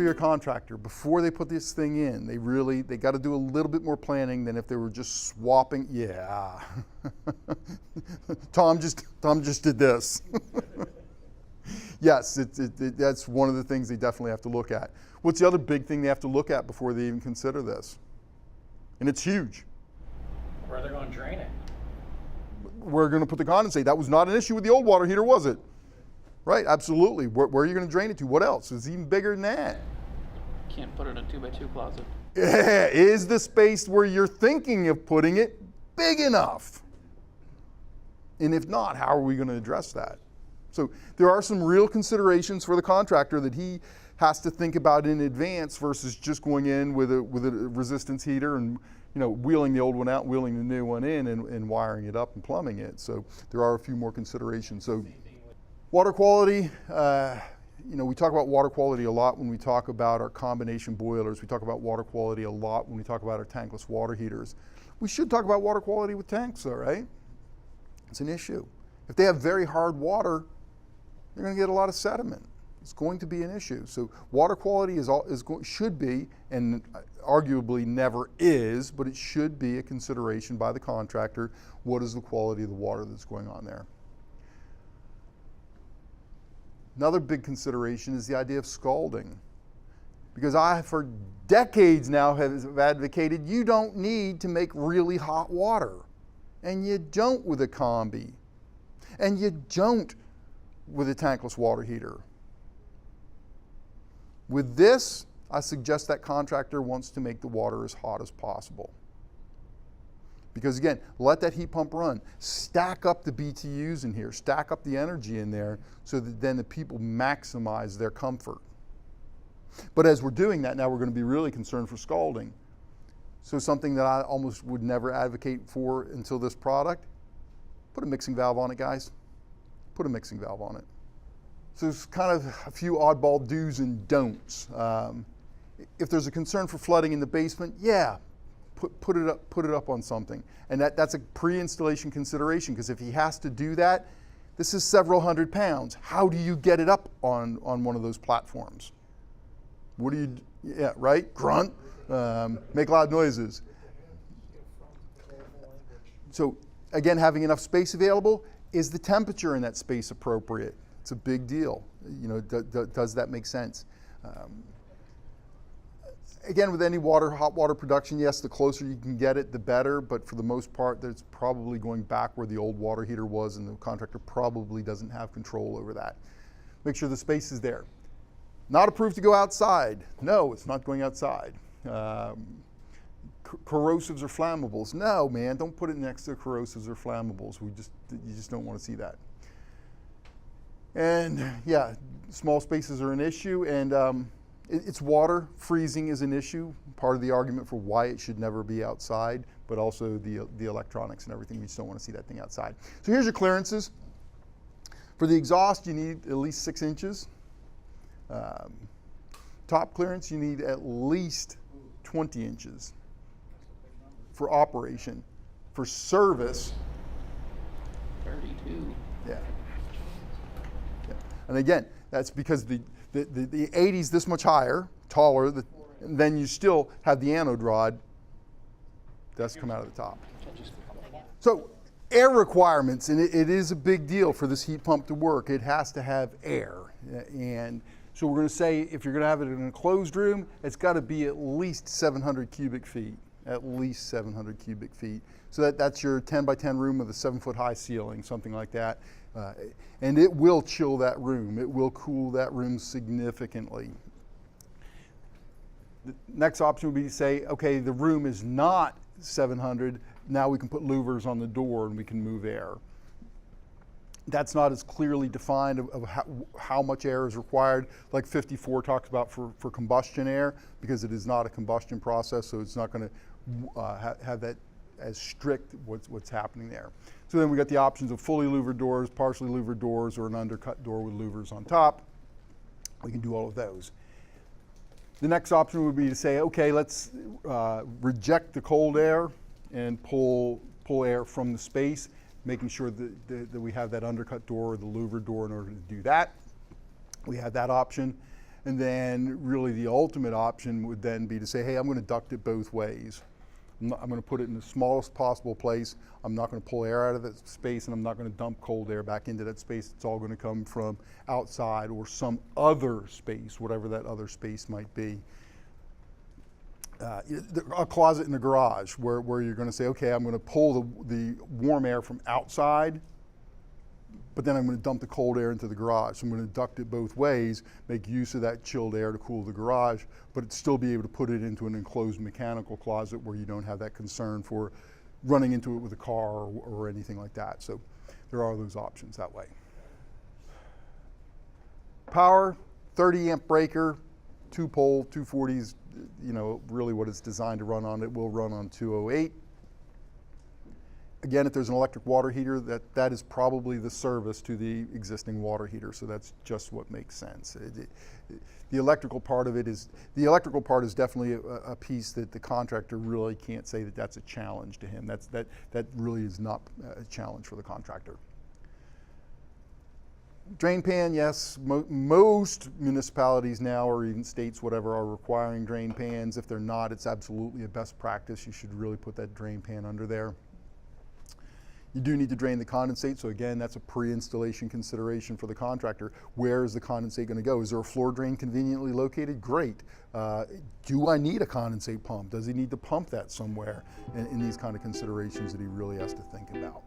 your contractor, before they put this thing in, they got to do a little bit more planning than if they were just swapping. Yeah. Tom just did this. Yes, that's one of the things they definitely have to look at. What's the other big thing they have to look at before they even consider this? And it's huge. Where they're going to drain it. We're going to put the condensate. That was not an issue with the old water heater, was it? Right, absolutely. Where are you going to drain it to? What else? It's even bigger than that. Can't put it in a 2x2 closet. Yeah, is the space where you're thinking of putting it big enough? And if not, how are we going to address that? So there are some real considerations for the contractor that he has to think about in advance versus just going in with a resistance heater and wheeling the old one out, wheeling the new one in, and wiring it up and plumbing it. So there are a few more considerations. So water quality, we talk about water quality a lot when we talk about our combination boilers. We talk about water quality a lot when we talk about our tankless water heaters. We should talk about water quality with tanks though, right? It's an issue. If they have very hard water, they're going to get a lot of sediment. It's going to be an issue. So water quality should be, and arguably never is, but it should be a consideration by the contractor. What is the quality of the water that's going on there? Another big consideration is the idea of scalding. Because I, for decades now, have advocated you don't need to make really hot water. And you don't with a combi. And you don't with a tankless water heater. With this, I suggest that contractor wants to make the water as hot as possible. Because again, let that heat pump run. Stack up the BTUs in here, stack up the energy in there so that then the people maximize their comfort. But as we're doing that, now we're going to be really concerned for scalding. So something that I almost would never advocate for until this product, put a mixing valve on it, guys. Put a mixing valve on it. So there's kind of a few oddball do's and don'ts. If there's a concern for flooding in the basement, yeah, put it up on something. And that's a pre-installation consideration, because if he has to do that, this is several hundred pounds. How do you get it up on one of those platforms? What do you, yeah, right? Grunt, make loud noises. So again, having enough space available, is the temperature in that space appropriate? It's a big deal. Does that make sense? Again, with any hot water production, yes, the closer you can get it, the better, but for the most part, that's probably going back where the old water heater was, and the contractor probably doesn't have control over that. Make sure the space is there. Not approved to go outside. No, it's not going outside. Corrosives or flammables. No, man, don't put it next to corrosives or flammables. You just don't want to see that. And yeah, small spaces are an issue, and it's water. Freezing is an issue. Part of the argument for why it should never be outside, but also the electronics and everything. We just don't want to see that thing outside. So here's your clearances. For the exhaust, you need at least 6 inches. Top clearance, you need at least 20 inches. For operation. For service, 32. Yeah. And again, that's because the 80's this much higher, taller, and then you still have the anode rod that's come out of the top. So air requirements, and it is a big deal for this heat pump to work. It has to have air. And so we're going to say if you're going to have it in a closed room, it's got to be at least 700 cubic feet. At least 700 cubic feet. So that's your 10 by 10 room with a 7-foot high ceiling, something like that. And it will chill that room. It will cool that room significantly. The next option would be to say, okay, the room is not 700. Now we can put louvers on the door and we can move air. That's not as clearly defined of how much air is required, like 54 talks about for combustion air, because it is not a combustion process, so it's not going to have that as strict what's happening there. So then we got the options of fully louvered doors, partially louvered doors, or an undercut door with louvers on top. We can do all of those. The next option would be to say, okay, let's reject the cold air and pull air from the space, making sure that we have that undercut door or the louvered door in order to do that. We have that option. And then really the ultimate option would then be to say, hey, I'm going to duct it both ways. I'm going to put it in the smallest possible place. I'm not going to pull air out of that space, and I'm not going to dump cold air back into that space. It's all going to come from outside or some other space, whatever that other space might be. A closet in the garage where you're going to say, okay, I'm going to pull the warm air from outside, but then I'm going to dump the cold air into the garage. So I'm going to duct it both ways, make use of that chilled air to cool the garage, but still be able to put it into an enclosed mechanical closet where you don't have that concern for running into it with a car or anything like that. So there are those options that way. Power, 30 amp breaker, 2-pole, 240s, really what it's designed to run on. It will run on 208. Again, if there's an electric water heater, that is probably the service to the existing water heater, so that's just what makes sense. The electrical part is definitely a piece that the contractor really can't say that that's a challenge to him. That really is not a challenge for the contractor. Drain pan, yes, most municipalities now, or even states, whatever, are requiring drain pans. If they're not, it's absolutely a best practice. You should really put that drain pan under there. You do need to drain the condensate, so again, that's a pre-installation consideration for the contractor. Where is the condensate going to go? Is there a floor drain conveniently located? Great. Do I need a condensate pump? Does he need to pump that somewhere? In these kind of considerations that he really has to think about.